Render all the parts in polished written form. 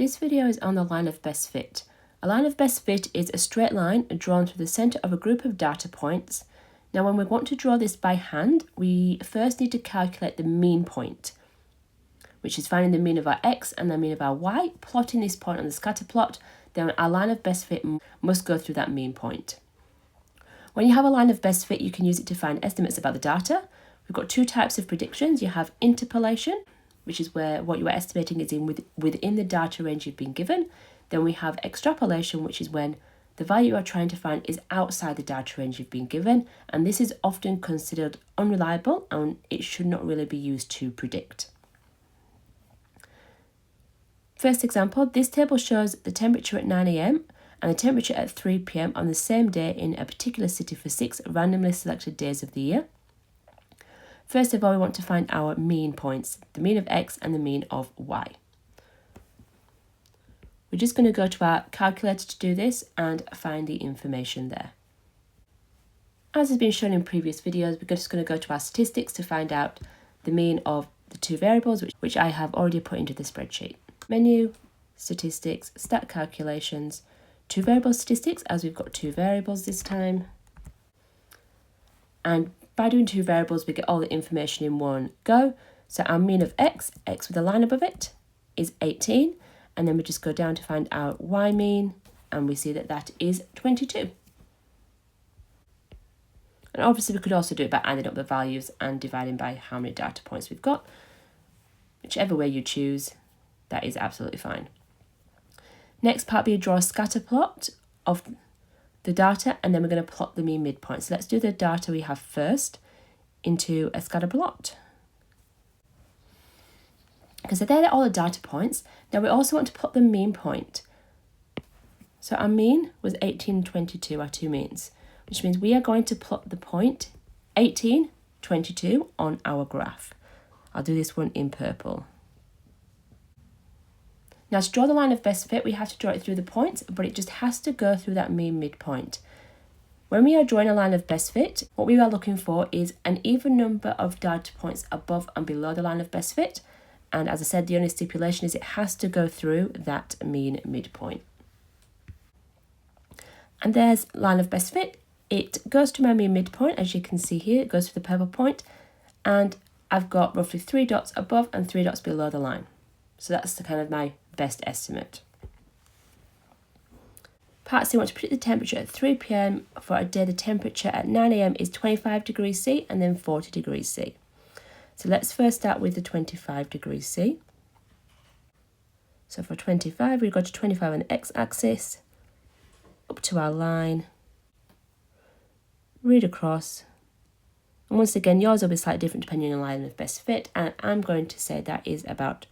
This video is on the line of best fit. A line of best fit is a straight line drawn through the centre of a group of data points. Now when we want to draw this by hand, we first need to calculate the mean point, which is finding the mean of our x and the mean of our y, plotting this point on the scatter plot. Then our line of best fit must go through that mean point. When you have a line of best fit, you can use it to find estimates about the data. We've got two types of predictions. You have interpolation, which is where what you are estimating is within the data range you've been given. Then we have extrapolation, which is when the value you are trying to find is outside the data range you've been given, and this is often considered unreliable and it should not really be used to predict. First example, this table shows the temperature at 9 AM and the temperature at 3 PM on the same day in a particular city for 6 randomly selected days of the year. First of all, we want to find our mean points, the mean of x and the mean of y. We're just going to go to our calculator to do this and find the information there. As has been shown in previous videos, we're just going to go to our statistics to find out the mean of the two variables, which I have already put into the spreadsheet. Menu, statistics, stat calculations, two variable statistics, as we've got two variables this time. And by doing two variables, we get all the information in one go. So our mean of x with a line above it, is 18. And then we just go down to find our y mean, and we see that that is 22. And obviously we could also do it by adding up the values and dividing by how many data points we've got. Whichever way you choose, that is absolutely fine. Next part, we draw a scatter plot of the data, and then we're going to plot the mean midpoint. So let's do the data we have first into a scatter plot. Because they're all the data points. Now we also want to plot the mean point. So our mean was 18 and 22, our two means, which means we are going to plot the point 18, 22 on our graph. I'll do this one in purple. Now to draw the line of best fit, we have to draw it through the points, but it just has to go through that mean midpoint. When we are drawing a line of best fit, what we are looking for is an even number of data points above and below the line of best fit. And as I said, the only stipulation is it has to go through that mean midpoint. And there's line of best fit. It goes to my mean midpoint, as you can see here, it goes to the purple point, and I've got roughly 3 dots above and 3 dots below the line. So that's the kind of my best estimate. Part C, I want to predict the temperature at 3 PM for a day the temperature at 9 AM is 25 degrees C and then 40 degrees C. So let's first start with the 25 degrees C. So for 25, we go to 25 on the x-axis, up to our line, read across, and once again, yours will be slightly different depending on the line of best fit, and I'm going to say that is about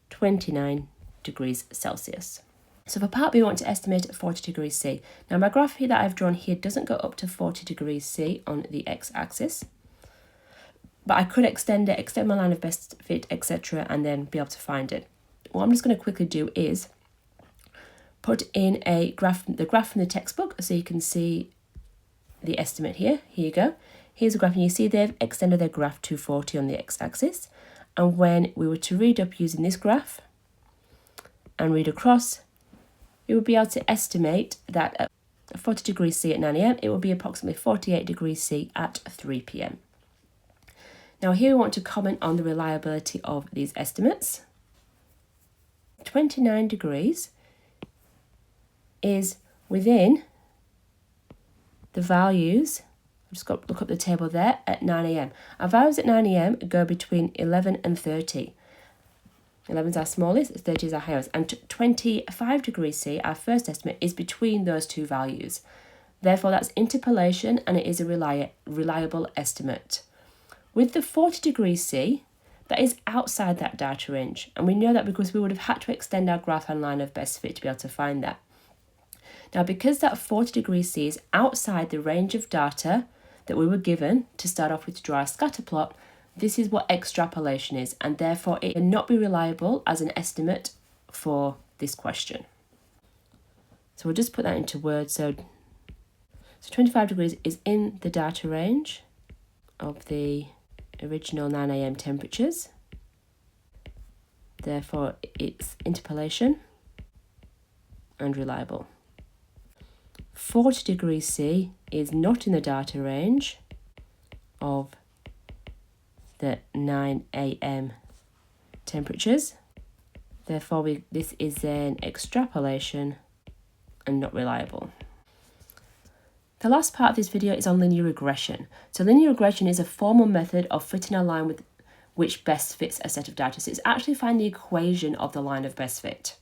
29 degrees Celsius. So for part B, we want to estimate at 40 degrees C. Now my graph here that I've drawn here doesn't go up to 40 degrees C on the x-axis, but I could extend my line of best fit, etc., and then be able to find it. What I'm just going to quickly do is put in the graph from the textbook so you can see the estimate here. Here you go. Here's a graph, and you see they've extended their graph to 40 on the x-axis. And when we were to read up using this graph and read across, we would be able to estimate that at 40 degrees C at 9 AM, it will be approximately 48 degrees C at 3 PM. Now here we want to comment on the reliability of these estimates. 29 degrees is within the values. I've just got to look up the table there at 9 AM. Our values at 9 AM go between 11 and 30. 11 is our smallest, 30 is our highest. And 25 degrees C, our first estimate, is between those two values. Therefore, that's interpolation and it is a reliable estimate. With the 40 degrees C, that is outside that data range. And we know that because we would have had to extend our graph and line of best fit to be able to find that. Now, because that 40 degrees C is outside the range of data that we were given to start off with to draw a scatter plot, this is what extrapolation is, and therefore it cannot be reliable as an estimate for this question. So we'll just put that into words. So 25 degrees is in the data range of the original 9 AM temperatures. Therefore, it's interpolation and reliable. 40 degrees C is not in the data range of the 9 a.m. temperatures. Therefore, this is an extrapolation and not reliable. The last part of this video is on linear regression. So linear regression is a formal method of fitting a line with which best fits a set of data. So it's actually finding the equation of the line of best fit.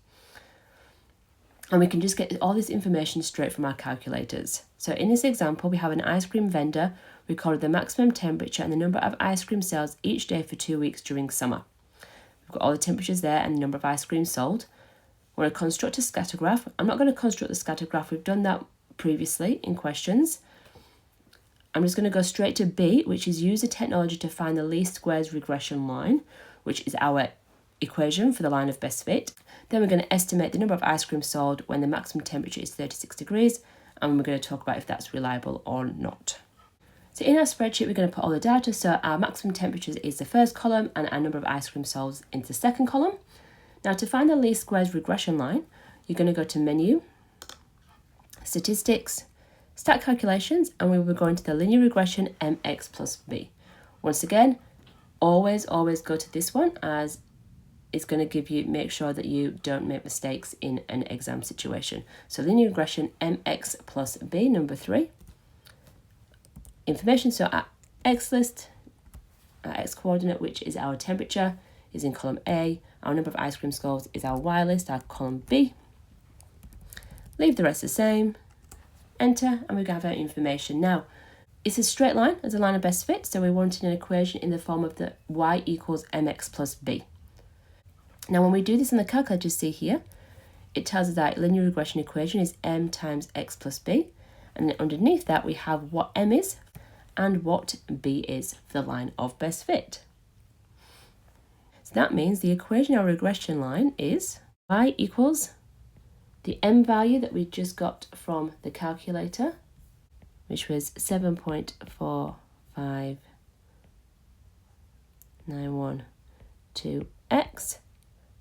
And we can just get all this information straight from our calculators. So in this example, we have an ice cream vendor recorded the maximum temperature and the number of ice cream sales each day for 2 weeks during summer. We've got all the temperatures there and the number of ice cream sold. We're going to construct a scatter graph. I'm not going to construct the scatter graph. We've done that previously in questions. I'm just going to go straight to B, which is use the technology to find the least squares regression line, which is our equation for the line of best fit. Then we're going to estimate the number of ice cream sold when the maximum temperature is 36 degrees, and we're going to talk about if that's reliable or not. So in our spreadsheet, we're going to put all the data. So our maximum temperature is the first column and our number of ice cream sold into the second column. Now to find the least squares regression line, you're going to go to Menu, Statistics, Stat Calculations, and we will go into the linear regression mx plus b. Once again, always go to this one, as it's going to give you, make sure that you don't make mistakes in an exam situation. So linear regression mx plus b, number 3. Information, so our x list, our x coordinate, which is our temperature, is in column A. Our number of ice cream sold is our y list, our column B. Leave the rest the same, enter, and we have our information. Now, it's a straight line as a line of best fit, so we're wanting an equation in the form of the y equals mx plus b. Now, when we do this in the calculator, see here, it tells us that linear regression equation is m times x plus b, and then underneath that we have what m is and what b is for the line of best fit. So that means the equation of our regression line is y equals the m value that we just got from the calculator, which was 7.45912x,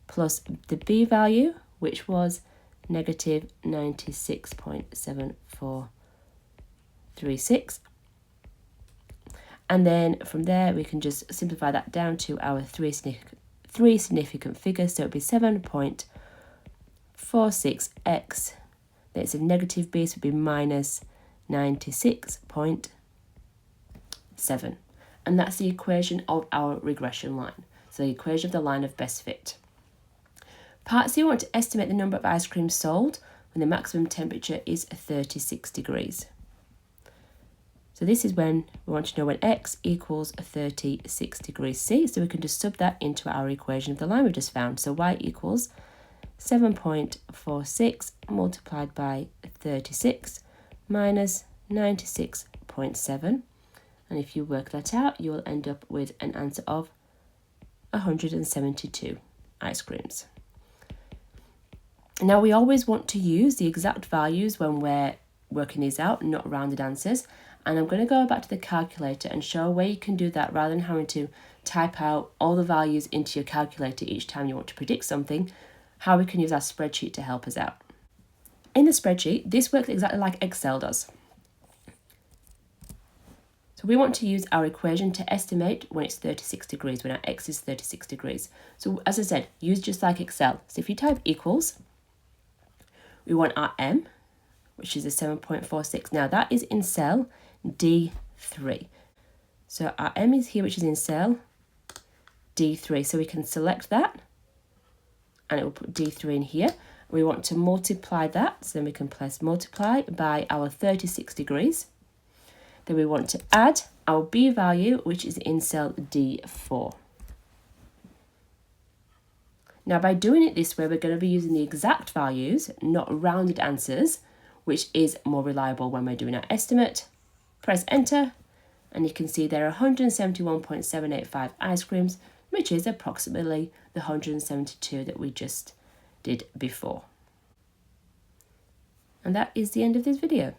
plus the b value, which was negative 96.7436. And then from there, we can just simplify that down to our three significant figures. So it would be 7.46x. Then it's a negative b, so it would be minus 96.7. And that's the equation of our regression line. So the equation of the line of best fit. Part C, we want to estimate the number of ice cream sold when the maximum temperature is 36 degrees. So this is when we want to know when x equals 36 degrees C. So we can just sub that into our equation of the line we just found. So y equals 7.46 multiplied by 36 minus 96.7. And if you work that out, you will end up with an answer of 172 ice creams. Now, we always want to use the exact values when we're working these out, not rounded answers. And I'm going to go back to the calculator and show where you can do that rather than having to type out all the values into your calculator each time you want to predict something, how we can use our spreadsheet to help us out. In the spreadsheet, this works exactly like Excel does. So we want to use our equation to estimate when it's 36 degrees, when our x is 36 degrees. So as I said, use just like Excel. So if you type equals, we want our m, which is a 7.46. Now that is in cell D3. So our m is here, which is in cell D3. So we can select that and it will put D3 in here. We want to multiply that, so then we can press multiply by our 36 degrees. Then we want to add our b value, which is in cell D4. Now, by doing it this way, we're going to be using the exact values, not rounded answers, which is more reliable when we're doing our estimate. Press enter, and you can see there are 171.785 ice creams, which is approximately the 172 that we just did before. And that is the end of this video.